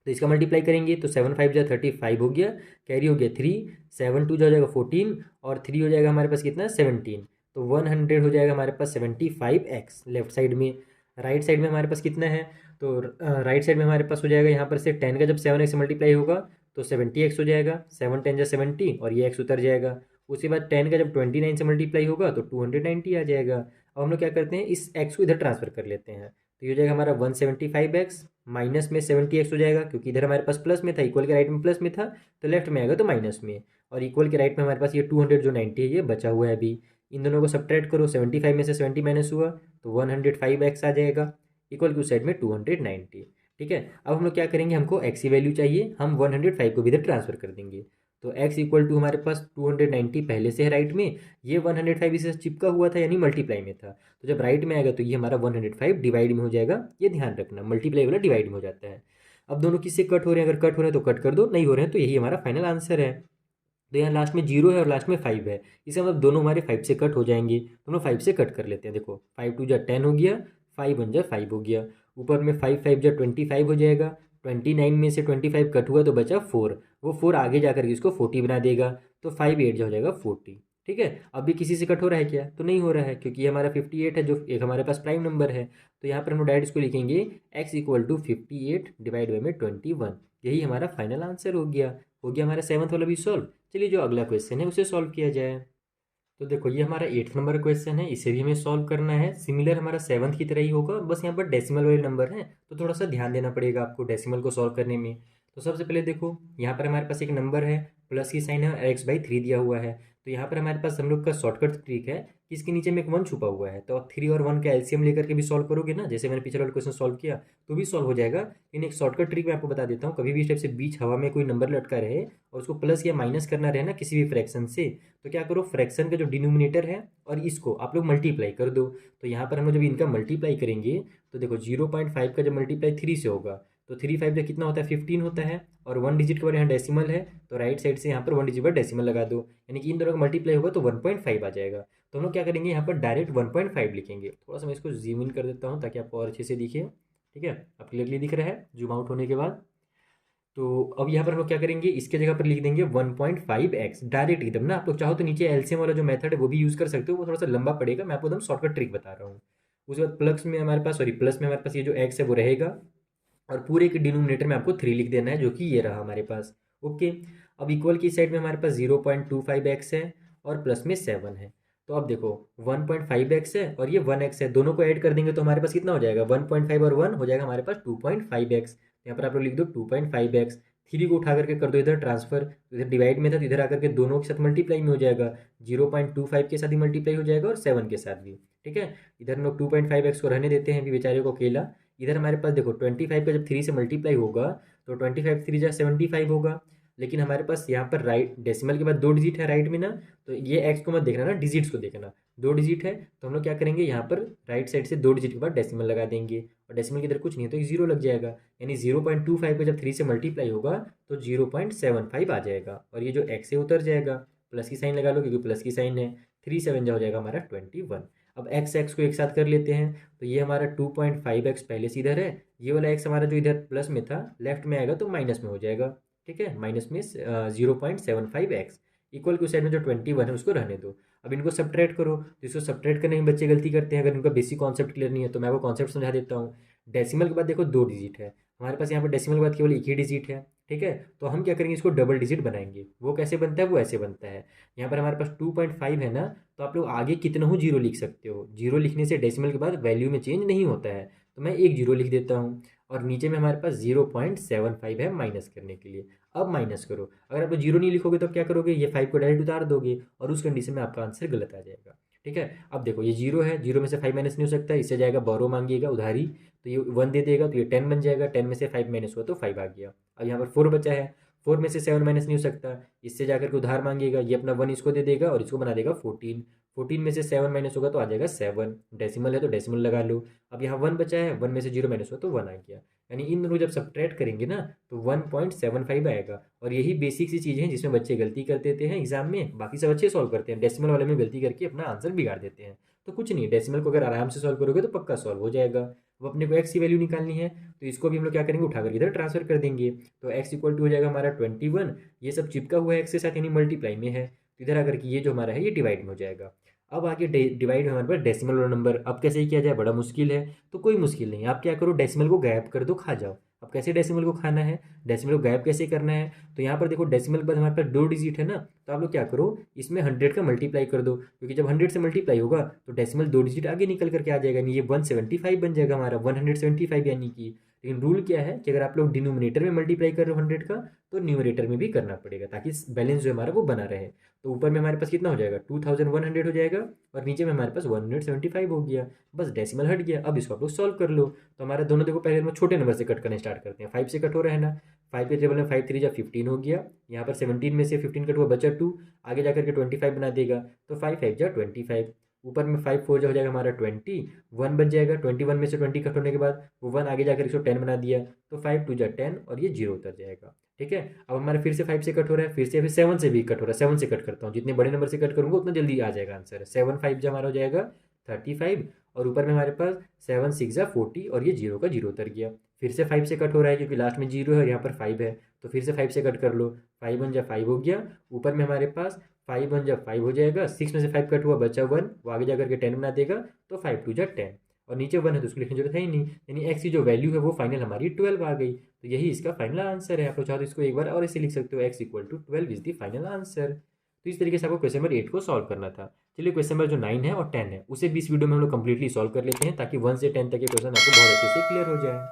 तो इसका मल्टीप्लाई करेंगे तो 7 5 जा 35 हो गया, कैरी हो गया 3, 7 2 जा हो जाएगा 14 और 3 हो जाएगा हमारे पास कितना 17, तो 100 हो जाएगा हमारे पास 75x लेफ्ट साइड में। राइट साइड में हमारे पास कितना है, तो राइट साइड में हमारे पास हो जाएगा यहाँ पर से 10 का जब 7x से मल्टीप्लाई होगा तो 70x हो जाएगा, 7 10 जा 70 और ये x उतर जाएगा। उसके बाद 10 का जब 29 से मल्टीप्लाई होगा तो 290 आ जाएगा। अब हम लोग क्या करते हैं इस x को इधर ट्रांसफर कर लेते हैं, तो ये हो जाएगा हमारा 175x, माइनस में 70x हो जाएगा क्योंकि इधर हमारे पास प्लस में था, इक्वल के राइट में प्लस में था तो लेफ्ट में आएगा तो माइनस में, और इक्वल के राइट में हमारे पास ये 200 जो 90 है ये बचा हुआ है अभी। इन दोनों को सब्ट्रैक्ट करो, 75 में से 70 माइनस हुआ तो 105x आ जाएगा, इक्वल की उस साइड में 290। ठीक है, अब हम लोग क्या करेंगे, हमको x की वैल्यू चाहिए, हम 105 को भी इधर ट्रांसफर कर देंगे। तो x इक्वल टू हमारे पास 290 पहले से है राइट में, ये 105 इसे चिपका हुआ था यानी मल्टीप्लाई में था, तो जब राइट में आएगा तो ये हमारा 105 डिवाइड में हो जाएगा। ये ध्यान रखना मल्टीप्लाई वाला डिवाइड में हो जाता है। अब दोनों किससे कट हो रहे हैं, अगर कट हो रहे हैं तो कट कर दो, नहीं हो रहे हैं तो यही हमारा फाइनल आंसर है। तो यहाँ लास्ट में 0 है और लास्ट में 5 है, इसे मतलब दोनों हमारे 5 से कट हो जाएंगे, दोनों 5 से कट कर लेते हैं। देखो 5 2 जा 10 हो गया, 5 1 जा 5 हो गया, ऊपर में 5 5 जा 25 हो जाएगा, 29 में से 25 कट हुआ तो बचा 4, वो 4 आगे जाकर के इसको 40 बना देगा, तो 5 8 जा हो जाएगा 40। ठीक है, अभी किसी से कट हो रहा है क्या? तो नहीं हो रहा है, क्योंकि ये हमारा 58 है जो एक हमारे पास प्राइम नंबर है। तो यहाँ पर हम डायरेक्ट इसको लिखेंगे x equal to 58 divide by में 21। यही हमारा फाइनल आंसर हो गया हमारा सेवन्थ वाला भी सॉल्व। चलिए जो अगला क्वेश्चन है उसे सॉल्व किया जाए। तो देखो ये हमारा 8th नंबर क्वेश्चन है, इसे भी हमें सॉल्व करना है। सिमिलर हमारा 7th की तरह ही होगा, बस यहाँ पर डेसिमल वाले नंबर हैं तो थोड़ा सा ध्यान देना पड़ेगा आपको डेसिमल को सॉल्व करने में। तो सबसे पहले देखो यहाँ पर हमारे पास एक नंबर है, प्लस की साइन है और x/3 दिया हुआ है। तो यहाँ पर हमारे पास हम लोग का शॉर्टकट ट्रिक है कि इसके नीचे में एक 1 छुपा हुआ है। तो आप 3 और 1 का एलसीएम लेकर के भी सॉल्व करोगे ना, जैसे मैंने पिछले वाला क्वेश्चन सॉल्व किया तो भी सॉल्व हो जाएगा। लेकिन एक शॉर्टकट ट्रिक मैं आपको बता देता हूँ, कभी भी इस टाइप से बीच हवा में कोई नंबर लटका रहे और उसको प्लस या माइनस करना रहे ना किसी भी फ्रैक्शन से, तो क्या करो, फ्रैक्शन का जो डिनोमिनेटर है और इसको आप लोग मल्टीप्लाई कर दो। तो यहाँ पर हम लोग जब इनका मल्टीप्लाई करेंगे तो देखो 0.5 का जब मल्टीप्लाई 3 से होगा तो 3 5 जब कितना होता है 15 होता है, और 1 डिजिट के बाद यहाँ डेसिमल है तो राइट साइड से यहाँ पर 1 डिजिट पर डेसिमल लगा दो, यानी कि इन दोनों का मल्टीप्लाई होगा तो 1.5 आ जाएगा। तो हम लोग क्या करेंगे यहाँ पर डायरेक्ट 1.5 लिखेंगे। थोड़ा सा मैं इसको जूम इन कर देता हूँ ताकि आपको और अच्छे से दिखे। ठीक है, अब क्लियरली दिख रहा है जूम आउट होने के बाद। तो अब यहाँ पर हम लोग क्या करेंगे, इसके जगह पर लिख देंगे 1.5x डायरेक्ट एकदम ना। आप लोग चाहो तो नीचे एलसीएम वाला जो मेथड है वो भी यूज़ कर सकते हो, वो थोड़ा सा लंबा पड़ेगा, मैं आपको एकदम शॉर्टकट ट्रिक बता रहा हूँ। उसके बाद प्लस में हमारे पास ये जो x है वो रहेगा, और पूरे के डिनोमिनेटर में आपको 3 लिख देना है, जो कि ये रहा हमारे पास। ओके, अब इक्वल की साइड में हमारे पास 0.25x है और प्लस में 7 है। तो अब देखो 1.5x है और ये 1x है, दोनों को ऐड कर देंगे तो हमारे पास कितना हो जाएगा, 1.5 और 1 हो जाएगा हमारे पास 2.5x। यहाँ पर आप लोग लिख दो 2.5x। 3 को उठा करके कर दो इधर ट्रांसफर, इधर डिवाइड में था तो इधर आकर के दोनों के साथ मल्टीप्लाई में हो जाएगा। 0.25 के साथ ही मल्टीप्लाई हो जाएगा और 7 के साथ भी। ठीक है, इधर हम लोग 2.5x को रहने देते हैं अभी बेचारे को अकेला। इधर हमारे पास देखो 25 का जब 3 से मल्टीप्लाई होगा तो 25 3 जा 75 होगा। लेकिन हमारे पास यहाँ पर राइट डेसिमल के बाद 2 डिजिट है राइट में ना, तो ये एक्स को मत देखना ना, डिजिट्स को देखना। 2 डिजिट है तो हम लोग क्या करेंगे, यहाँ पर राइट साइड से 2 डिजिट के बाद डेसिमल लगा देंगे, और डेसिमल की इधर कुछ नहीं है तो एक 0 लग जाएगा। यानी 0.25 का जब 3 से मल्टीप्लाई होगा तो 0.75 आ जाएगा, और ये जो एक्स है उतर जाएगा। प्लस की साइन लगा लो क्योंकि प्लस की साइन है। 3 7 जा हो जाएगा हमारा 21। अब एक्स को एक साथ कर लेते हैं, तो ये हमारा 2.5x पहले से इधर है, ये वाला एक्स हमारा जो इधर प्लस में था लेफ्ट में आएगा तो माइनस में हो जाएगा। ठीक है, माइनस में 0.75x इक्वल की साइड में जो 21 है उसको रहने दो। अब इनको सब्ट्रैक्ट करो, तो इसको सब्ट्रैक्ट करने में बच्चे गलती करते हैं अगर इनका बेसिक कॉन्सेप्ट क्लियर नहीं है, तो मैं वो कॉन्सेप्ट समझा देता हूँ। डेसिमल के बाद देखो 2 डिजिट है हमारे पास, यहाँ पर डेसिमल के बाद केवल एक ही डिजिट है। ठीक है, तो हम क्या करेंगे, इसको डबल डिजिट बनाएंगे। वो कैसे बनता है, वो ऐसे बनता है। यहाँ पर हमारे पास 2.5 है ना, तो आप लोग आगे कितना हो जीरो लिख सकते हो। जीरो लिखने से डेसिमल के बाद वैल्यू में चेंज नहीं होता है, तो मैं एक जीरो लिख देता हूँ। और नीचे में हमारे पास 0.75 है माइनस करने के लिए। अब माइनस करो, अगर आप जीरो नहीं लिखोगे तो क्या करोगे, ये 5 को डायरेक्ट उतार दोगे और उस कंडीशन में आपका आंसर गलत आ जाएगा। ठीक है, अब देखो ये जीरो है, जीरो में से 5 माइनस नहीं हो सकता, इससे जाएगा बोरो मांगिएगा उधारी, तो ये 1 दे देगा तो ये 10 बन जाएगा। 10 में से 5 माइनस हुआ तो 5 आ गया। अब यहाँ पर 4 बचा है, 4 में से 7 माइनस नहीं हो सकता, इससे जाकर के उधार मांगेगा, ये अपना 1 इसको दे देगा और इसको बना देगा 14। 14 में से 7 माइनस होगा तो आ जाएगा 7। डेसिमल है तो डेसिमल लगा लो। अब यहाँ 1 बचा है, 1 में से 0 माइनस हुआ तो 1 आ गया। यानी इन दोनों जब सब्ट्रैक्ट करेंगे ना तो 1.75 आएगा। और यही बेसिक सी चीज़ें हैं जिसमें बच्चे गलती कर देते हैं एग्जाम में, बाकी सब अच्छे सॉल्व करते हैं, डेसिमल वाले में गलती करके अपना आंसर बिगाड़ देते हैं। तो कुछ नहीं, डेसिमल को अगर आराम से सॉल्व करोगे तो पक्का सॉल्व हो जाएगा। अब अपने को एक्स की वैल्यू निकालनी है, तो इसको भी हम लोग क्या करेंगे, उठा करके इधर ट्रांसफर कर देंगे। तो एक्स इक्वल टू हो जाएगा हमारा 21। ये सब चिपका हुआ है एक्स के साथ यानी मल्टीप्लाई में है, तो इधर आकर के ये जो हमारा है ये डिवाइड में हो जाएगा। अब आगे डिवाइड में हमारे पास डेसिमल वाला नंबर, अब कैसे किया जाए, बड़ा मुश्किल है। तो कोई मुश्किल नहीं, आप क्या करो, डेसिमल को गायब कर दो, खा जाओ। अब कैसे डेसिमल को खाना है, डेसिमल को गायब कैसे करना है, तो यहाँ पर देखो डेसिमल के बाद हमारे पास 2 डिजिट है ना, तो आप लोग क्या करो, इसमें 100 का मल्टीप्लाई कर दो, क्योंकि जब 100 से मल्टीप्लाई होगा तो डेसिमल 2 डिजिट आगे निकल करके आ जाएगा, यानी ये 175 बन जाएगा हमारा, 175 यानी कि। लेकिन रूल क्या है कि अगर आप लोग डिनोमिनेटर में मल्टीप्लाई कर रहे हो 100 का, तो न्यूमरेटर में भी करना पड़ेगा ताकि बैलेंस जो हमारा वो बना रहे। तो ऊपर में हमारे पास कितना हो जाएगा, 2100 हो जाएगा, और नीचे में हमारे पास 175 हो गया। बस डेसिमल हट गया। अब इसको आप लोग सॉल्व कर लो। तो हमारे दोनों देखो पहले हम छोटे नंबर से कट करने स्टार्ट करते हैं। 5 से कट हो रहा है ना, 5 के टेबल में 5 3 जा 15 हो गया। यहाँ पर 17 में से 15 कट हुआ बचा 2, आगे जाकर के 25 बना देगा, तो 5 5 जा 25। ऊपर में 5 4 जा हो जाएगा हमारा 20, 1 बच जाएगा। 21 में से 20 कट होने के बाद वो 1 आगे जाकर इसको 10 बना दिया, तो 5 2 जा 10 और ये 0 उतर जाएगा। ठीक है, अब हमारा फिर से 5 से कट हो रहा है, फिर 7 से भी कट हो रहा है। 7 से कट करता हूँ, जितने बड़े नंबर से कट करूँगा उतना जल्दी आ जाएगा आंसर। 7 5 जा हमारा हो जाएगा 35, और ऊपर में हमारे पास 7 6 जा 40 और ये 0 का 0 उतर गया। फिर से 5 से कट हो रहा है क्योंकि लास्ट में 0 है और यहाँ पर 5 है, तो फिर से 5 से कट कर लो, 5 1 जा 5 हो गया। ऊपर में हमारे पास 5 1 जब 5 हो जाएगा, 6 में से 5 कट हुआ बचा 1, वो आगे जा करके 10 बना देगा, तो 5 2 जा 10, और नीचे 1 है तो उसको लिखने की जरूरत है ही नहीं, यानी एक्स की जो वैल्यू है वो फाइनल हमारी 12 आ गई। तो यही इसका फाइनल आंसर है। आप लोग चाहो तो इसको एक बार और ऐसे लिख सकते हो, x equal to 12 is the final answer. तो इस तरीके से आपको क्वेश्चन नंबर 8 को सॉल्व करना था। चलिए क्वेश्चन नंबर जो 9 है और 10 है उसे 20 वीडियो में हम लोग कंप्लीटली सॉल्व कर लेते हैं, ताकि 1 से 10 तक के क्वेश्चन आपको बहुत अच्छे से क्लियर हो जाए।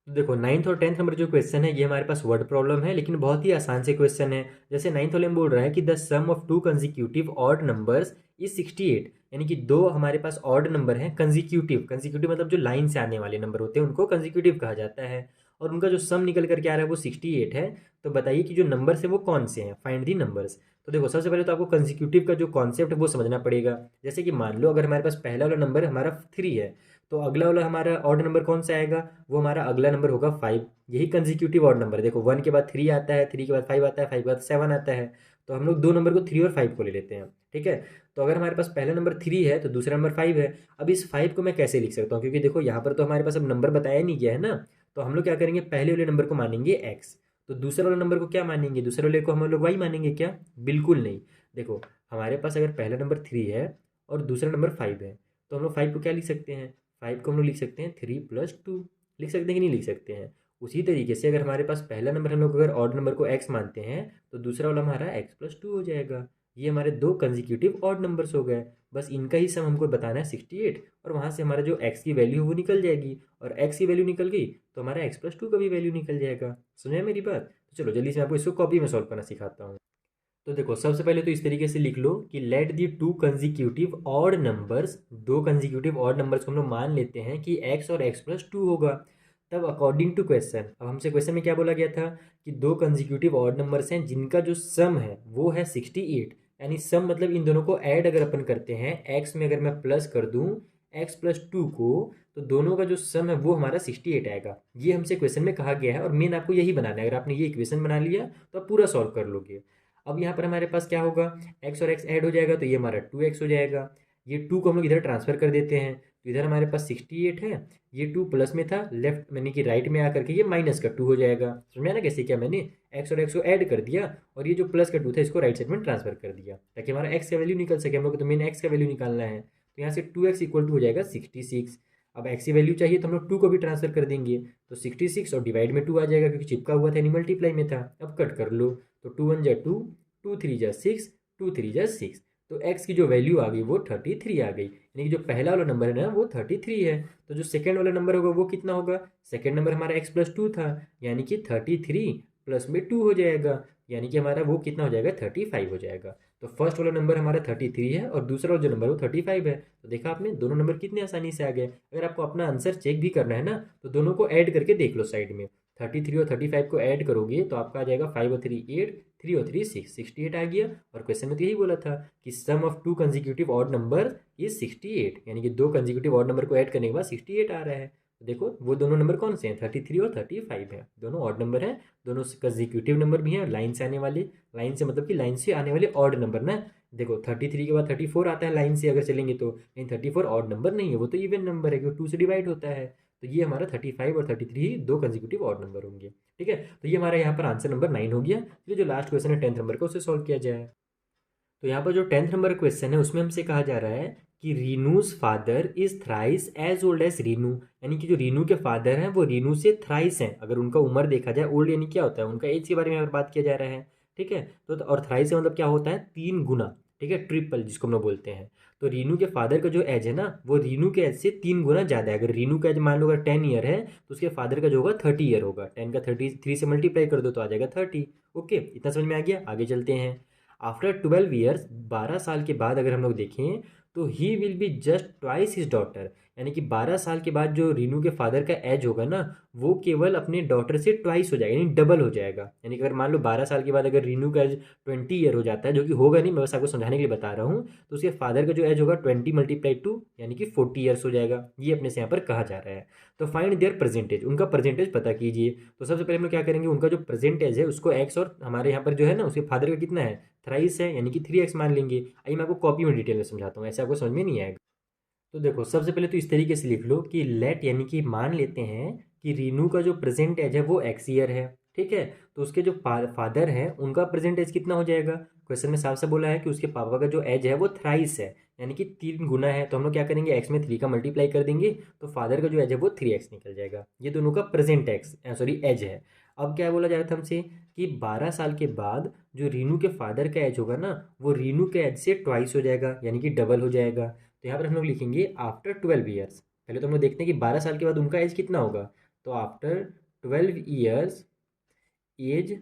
तो देखो 9th और 10th नंबर जो क्वेश्चन है ये हमारे पास वर्ड प्रॉब्लम है, लेकिन बहुत ही आसान से क्वेश्चन है। जैसे 9th वाले में बोल रहा है कि the sum of two consecutive odd numbers is 68, यानी कि दो हमारे पास ऑड नंबर हैं कंजिक्यूटिव। कंजिक्यूटिव मतलब जो लाइन से आने वाले नंबर होते हैं उनको कंजिक्यूटिव कहा जाता है, और उनका जो सम निकल करके आ रहा है वो 68 है। तो बताइए कि जो नंबर्स है वो कौन से हैं, फाइंड दी नंबर्स। तो देखो सबसे पहले तो आपको कंजिक्यूटिव का जो कॉन्सेप्ट है वो समझना पड़ेगा। जैसे कि मान लो अगर हमारे पास पहला वाला नंबर हमारा 3 है, तो अगला वाला हमारा ऑड नंबर कौन सा आएगा, वो हमारा अगला नंबर होगा 5। यही कंजिक्यूटिव ऑड नंबर है। देखो 1 के बाद 3 आता है, 3 के बाद 5 आता है, 5 के बाद 7 आता है, तो हम लोग दो नंबर को 3 और 5 को ले लेते हैं, ठीक है। तो अगर हमारे पास पहला नंबर 3 है तो दूसरा नंबर 5 है। अब इस 5 को मैं कैसे लिख सकता हूँ, क्योंकि देखो यहाँ पर तो हमारे पास अब नंबर बताया नहीं गया है ना, तो हम लोग क्या करेंगे, पहले वाले नंबर को मानेंगे एक्स, तो दूसरे वाले नंबर को क्या मानेंगे, दूसरे वाले को हम लोग वाई मानेंगे क्या, बिल्कुल नहीं। देखो हमारे पास अगर पहला नंबर 3 है और दूसरा नंबर 5 है, तो हम लोग 5 को क्या लिख सकते हैं, 5 को हम लोग लिख सकते हैं 3+2, लिख सकते हैं कि नहीं लिख सकते हैं। उसी तरीके से अगर हमारे पास पहला नंबर हम लोग अगर ऑड नंबर को x मानते हैं, तो दूसरा वाला हमारा x+2 हो जाएगा। ये हमारे दो कंजिक्यूटिव ऑड नंबर्स हो गए। बस इनका ही सम हमको बताना है 68, और वहाँ से हमारा जो x की वैल्यू है वो निकल जाएगी, और x की वैल्यू निकल गई तो हमारा x+2 का भी वैल्यू निकल जाएगा। समझे मेरी बात। तो चलो जल्दी से आपको इसको कॉपी में सॉल्व करना सिखाता हूँ। तो देखो सबसे पहले तो इस तरीके से लिख लो कि let the to consecutive odd numbers, दो कंजिक्यूटिव ऑड नंबर्स को हम लोग मान लेते हैं कि x और x+2 होगा। तब अकॉर्डिंग टू क्वेश्चन, अब हमसे क्वेश्चन में क्या बोला गया था कि दो कंजिक्यूटिव ऑड नंबर्स हैं जिनका जो सम है वो है 68, यानी सम मतलब इन दोनों को ऐड अगर अपन करते हैं, x में अगर मैं प्लस कर दूं x+2 को, तो दोनों का जो सम है वो हमारा 68 आएगा। ये हमसे क्वेश्चन में कहा गया है, और मेन आपको यही बनाना है। अगर आपने ये इक्वेशन बना लिया तो आप पूरा सॉल्व कर लोगे। अब यहाँ पर हमारे पास क्या होगा, x और x ऐड हो जाएगा तो ये हमारा 2x हो जाएगा। ये 2 को हम लोग इधर ट्रांसफर कर देते हैं, तो इधर हमारे पास 68 है, ये 2 प्लस में था, लेफ्ट यानी कि राइट में आकर के ये माइनस का 2 हो जाएगा। समझा ना कैसे, क्या मैंने x और x को ऐड कर दिया, और ये जो प्लस का 2 था इसको राइट साइड में ट्रांसफर कर दिया, ताकि हमारा x का वैल्यू निकल सके। हम लोग को तो मेन x का वैल्यू निकालना है, तो यहाँ से 2x इक्वल टू हो जाएगा 66। अब x की वैल्यू चाहिए तो हम लोग 2 को भी ट्रांसफर कर देंगे, तो 66 और डिवाइड में 2 आ जाएगा, क्योंकि चिपका हुआ था, यानी मल्टीप्लाई में था। अब कट कर लो, तो 2 1 जा 2, 2 3 जा 6, 2 3 जा 6, तो x की जो वैल्यू आ गई वो 33 आ गई, यानी कि जो पहला वाला नंबर है ना वो 33 है। तो जो सेकंड वाला नंबर होगा वो कितना होगा, सेकंड नंबर हमारा x+2 था, यानी कि 33 प्लस में 2 हो जाएगा, यानी कि हमारा वो कितना हो जाएगा, 35 हो जाएगा। तो फर्स्ट वाला नंबर हमारा 33 है और दूसरा वाला जो नंबर वो 35 है। तो देखा आपने, दोनों नंबर कितने आसानी से आ गए। अगर आपको अपना आंसर चेक भी करना है ना, तो दोनों को ऐड करके देख लो साइड में, 33 और 35 को ऐड करोगे तो आपका आ जाएगा 5 और 3 8, 3 और 3 6, 68 आ गया। और क्वेश्चन में तो यही बोला था कि sum of two consecutive odd number is 68, यानी कि दो कंजिक्यूटिव ऑड नंबर को ऐड करने के बाद 68 आ रहा है। तो देखो वो दोनों नंबर कौन से हैं, 33 और 35 है, दोनों ऑड नंबर हैं, दोनों कंजिक्यूटिव नंबर भी हैं, लाइन से आने वाले, लाइन से मतलब कि लाइन से आने वाले ऑड नंबर ना। देखो 33 के बाद 34 आता है लाइन से अगर चलेंगे तो, लेकिन 34 ऑड नंबर नहीं है, वो तो इवन नंबर है क्योंकि 2 से डिवाइड होता है। तो ये हमारा 35 और 33 ही दो कंजिक्यूटिव ऑड नंबर होंगे, ठीक है। तो ये हमारा यहाँ पर आंसर नंबर 9 हो गया। चलिए जो लास्ट क्वेश्चन है 10th नंबर का, उसे सॉल्व किया जाए। तो यहाँ पर जो 10th नंबर क्वेश्चन है उसमें हमसे कहा जा रहा है कि Renu's father is thrice as old as Renu, यानी कि जो रीनू के फादर हैं वो रीनू से थ्राइस हैं। अगर उनका उम्र देखा जाए, ओल्ड यानी क्या होता है, उनका एज के बारे में अगर बात किया जा रहा है, ठीक है। तो और थ्राइस का मतलब क्या होता है, 3 गुना, ठीक है, ट्रिपल जिसको हम लोग बोलते हैं। तो रीनू के फादर का जो एज है ना वो रीनू के एज से 3 गुना ज़्यादा है। अगर रीनू का एज मान लो अगर 10 ईयर है, तो उसके फादर का जो होगा 30 ईयर होगा। 10 का 33 से मल्टीप्लाई कर दो तो आ जाएगा 30। ओके, इतना समझ में आ गया। आगे चलते हैं। आफ्टर 12 ईयर्स, 12 साल के बाद अगर हम लोग देखें तो he will be just twice his daughter, यानी कि 12 साल के बाद जो रीनू के फादर का एज होगा ना वो केवल अपने डॉटर से ट्वाइस हो जाएगा, यानी डबल हो जाएगा। यानी कि अगर मान लो 12 साल के बाद अगर रीनू का एज 20 ईयर हो जाता है, जो कि होगा नहीं, मैं बस आपको समझाने के लिए बता रहा हूँ, तो उसके फादर का जो एज होगा 20 मल्टीप्लाई 2 यानी कि 40 ईयर्स हो जाएगा। ये अपने से यहाँ पर कहा जा रहा है। तो फाइंड देयर प्रेजेंटेज, उनका प्रेजेंटेज पता कीजिए। तो सबसे पहले हम लोग क्या करेंगे, उनका जो प्रेजेंटेज है उसको एक्स, और हमारे यहाँ पर जो है ना उसके फादर का कितना है, थ्राइस है, यानी कि 3x मान लेंगे। आइए मैं आपको कॉपी में डिटेल में समझाता हूँ, ऐसे आपको समझ में नहीं आएगा। तो देखो सबसे पहले तो इस तरीके से लिख लो कि लेट, यानी कि मान लेते हैं कि रीनू का जो प्रेजेंट एज है वो x ईयर है, ठीक है। तो उसके जो फादर है उनका प्रेजेंट एज कितना हो जाएगा। क्वेश्चन में साफ साफ बोला है कि उसके पापा का जो एज है वो थ्राइस है, यानी कि 3 गुना है। तो हम लोग क्या करेंगे, एक्स में 3 का मल्टीप्लाई कर देंगे, तो फादर का जो एज है वो 3x निकल जाएगा। ये दोनों का प्रेजेंट एज है। अब क्या बोला जा रहा था हमसे कि 12 साल के बाद जो रीनू के फादर का एज होगा ना, वो रीनू के एज से ट्वाइस हो जाएगा, यानी कि डबल हो जाएगा। तो यहाँ पर हम लोग लिखेंगे आफ्टर 12 ईयर्स। पहले तो हम लोग देखते हैं कि 12 साल के बाद उनका एज कितना होगा। तो after 12 years age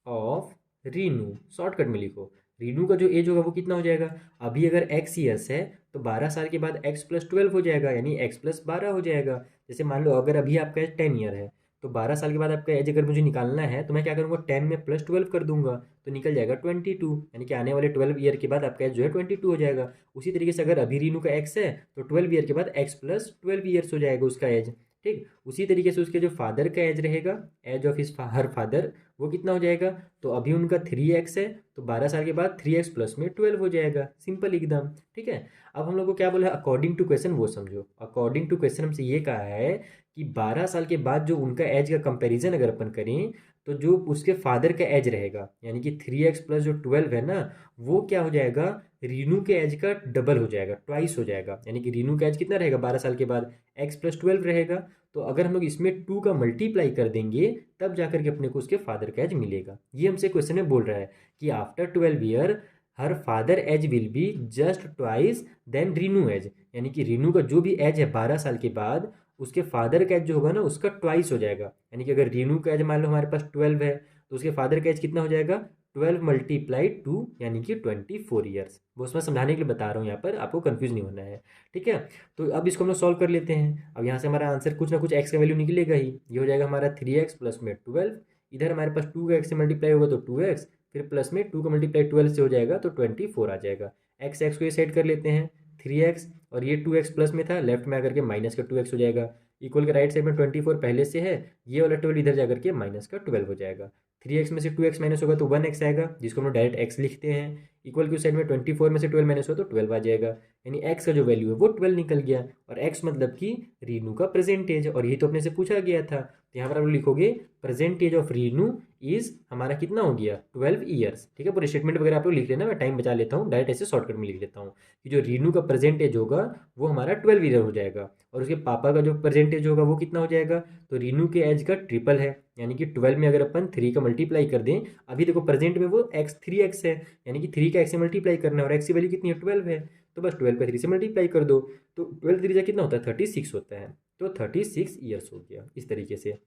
of Renu, shortcut में लिखो, रीनू का जो एज होगा वो कितना हो जाएगा। अभी अगर x ईयर्स है तो 12 साल के बाद x + 12 हो जाएगा, यानी x + 12 हो जाएगा। जैसे मान लो अगर अभी आपका एज 10 ईयर है, तो 12 साल के बाद आपका एज अगर मुझे निकालना है तो मैं क्या करूँगा, 10 में +12 कर दूंगा, तो निकल जाएगा 22, यानी कि आने वाले 12 ईयर के बाद आपका एज जो है 22 हो जाएगा। उसी तरीके से अगर अभी रीनू का x है तो 12 ईयर के बाद x + 12 ईयर्स हो जाएगा उसका एज। ठीक, उसी तरीके से उसके जो फादर का एज रहेगा, age of his her father, वो कितना हो जाएगा। तो अभी उनका 3x है, तो 12 साल के बाद 3x प्लस में 12 हो जाएगा, सिंपल एकदम। ठीक है, अब हम लोग को क्या बोला है, अकॉर्डिंग टू क्वेश्चन वो समझो। अकॉर्डिंग टू क्वेश्चन हमसे ये कहा है कि 12 साल के बाद जो उनका एज का कंपैरिजन अगर अपन करें, तो जो उसके फादर का एज रहेगा, यानी कि 3x प्लस जो 12 है ना, वो क्या हो जाएगा, रीनू के एज का डबल हो जाएगा, ट्वाइस हो जाएगा। यानी कि रीनू का एज कितना रहेगा 12 साल के बाद, x + 12 रहेगा। तो अगर हम लोग इसमें 2 का मल्टीप्लाई कर देंगे तब जाकर के अपने को उसके फादर का एज मिलेगा। ये हमसे क्वेश्चन में बोल रहा है कि after 12 year her father age will be just twice than Renu age, यानी कि रीनू का जो भी एज है 12 साल के बाद, उसके फादर का एज जो होगा ना उसका ट्वाइस हो जाएगा। यानी कि अगर रीनू का एज मान लो हमारे पास 12 है, तो उसके फादर का एज कितना हो जाएगा, 12 × 2 यानी कि 24 ईयर्स। वो उसमें समझाने के लिए बता रहा हूँ, यहाँ पर आपको कंफ्यूज नहीं होना है। ठीक है, तो अब इसको हम लोग सॉल्व कर लेते हैं। अब यहाँ से हमारा आंसर कुछ ना कुछ x का वैल्यू निकलेगा ही। ये हो जाएगा हमारा 3x प्लस में 12, इधर हमारे पास 2 का x से मल्टीप्लाई होगा तो 2x, फिर प्लस में 2 का मल्टीप्लाई 12 से हो जाएगा तो 24 आ जाएगा। x को ये सेट कर लेते हैं 3x, और ये 2x प्लस में था, लेफ्ट में आकर के माइनस का 2x हो जाएगा। इक्वल के राइट साइड में 24 पहले से है, ये वाला 12 इधर जाकर के माइनस का 12 हो जाएगा। 3x में से 2x माइनस होगा तो 1x आएगा, जिसको हम लोग डायरेक्ट x लिखते हैं। इक्वल की साइड में 24 में से 12 माइनस हो तो 12 आ जाएगा, यानी x का जो वैल्यू है वो 12 निकल गया। और x मतलब कि रीनू का प्रेजेंटेज, और यही तो अपने से पूछा गया था। तो यहाँ पर आप लिखोगे प्रेजेंटेज ऑफ रीनू इज हमारा कितना हो गया 12 ईयर्स। ठीक है, पूरे स्टेटमेंट वगैरह आप लोग लिख लेना, मैं टाइम बचा लेता हूँ, डायरेक्ट ऐसे शॉर्टकट में लिख लेता हूँ कि जो रीनू का प्रेजेंटेज होगा वो हमारा 12 ईयर हो जाएगा, और उसके पापा का जो प्रेजेंटेज होगा वो कितना हो जाएगा। तो रीनू के एज का ट्रिपल है, यानी कि 12 में अगर अपन 3 का मल्टीप्लाई कर दें, अभी देखो प्रेजेंट में वो x 3x है, यानी कि 3 का x से मल्टीप्लाई करना है, और x की वैल्यू कितनी है 12 है, तो बस 12 का 3 से मल्टीप्लाई कर दो, तो 12 3 कितना होता है 36 होता है। तो 36 ईयर्स हो गया इस तरीके से।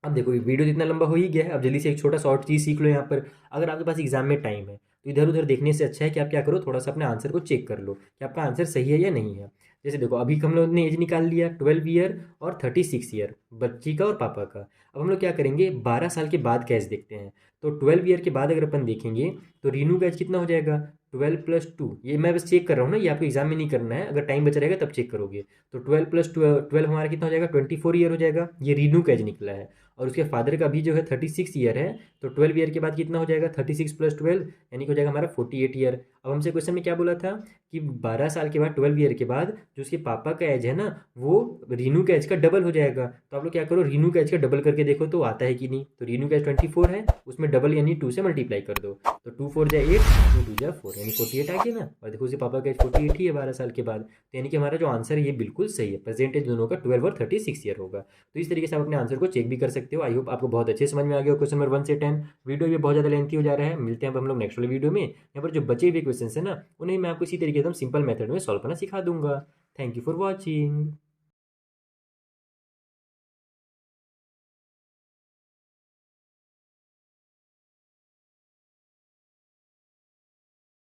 अब देखो ये वीडियो जितना लंबा हो ही गया है, अब जल्दी से एक छोटा शॉर्ट चीज़ सीख लो यहाँ पर। अगर आपके पास एग्जाम में टाइम है तो इधर उधर देखने से अच्छा है कि आप क्या करो, थोड़ा सा अपने आंसर को चेक कर लो कि आपका आंसर सही है या नहीं है। जैसे देखो अभी हम लोग ने एज निकाल लिया 12 ईयर और 36 ईयर, बच्ची का और पापा का। अब हम लोग क्या करेंगे, 12 साल के बाद का एज देखते हैं। तो 12 ईयर के बाद अगर अपन देखेंगे तो रीनू का एज कितना हो जाएगा 12 + 2, ये मैं बस चेक कर रहा हूँ ना, ये आपको एग्जाम में नहीं करना है, अगर टाइम बचा रहेगा तब चेक करोगे। तो 12 + 12 हमारा कितना हो जाएगा 24 ईयर हो जाएगा, ये रीनू का एज निकला है। और उसके फादर का भी जो है 36 ईयर है, तो 12 ईयर के बाद कितना हो जाएगा 36 + 12, यानी कि हो जाएगा हमारा 48 ईयर। अब हमसे क्वेश्चन में क्या बोला था कि 12 साल के बाद 12 ईयर के बाद जो उसके पापा का एज है ना, वो रीनू के एज का डबल हो जाएगा। तो आप लोग क्या करो, रीनू के एज का डबल करके देखो तो आता है कि नहीं। तो रीनू का एज 24 है, उसमें डबल यानी 2 से मल्टीप्लाई कर दो, तो 2 4 = 8, 2 2 = 4, यानी 48 आ गया ना। और देखो उसके पापा का एज 48 ही है 12 साल के बाद, तो यानी कि हमारा जो आंसर है ये बिल्कुल सही है, प्रेजेंटेज दोनों का 12 और 36 ईयर होगा। तो इस तरीके से आप अपने आंसर को चेक भी कर सकते हो। आई होप आपको बहुत अच्छे समझ में आ गया क्वेश्चन नंबर 1 से 10। वीडियो ये बहुत ज़्यादा लेंथी हो जा रहा है, मिलते हैं अब हम लोग नेक्स्ट वाले वीडियो में। यहाँ पर जो बचे हुए क्वेश्चन है ना, उन्हें मैं आपको इसी तरीके से सिंपल मेथड में सॉल्व करना सिखा दूंगा। Thank you for watching.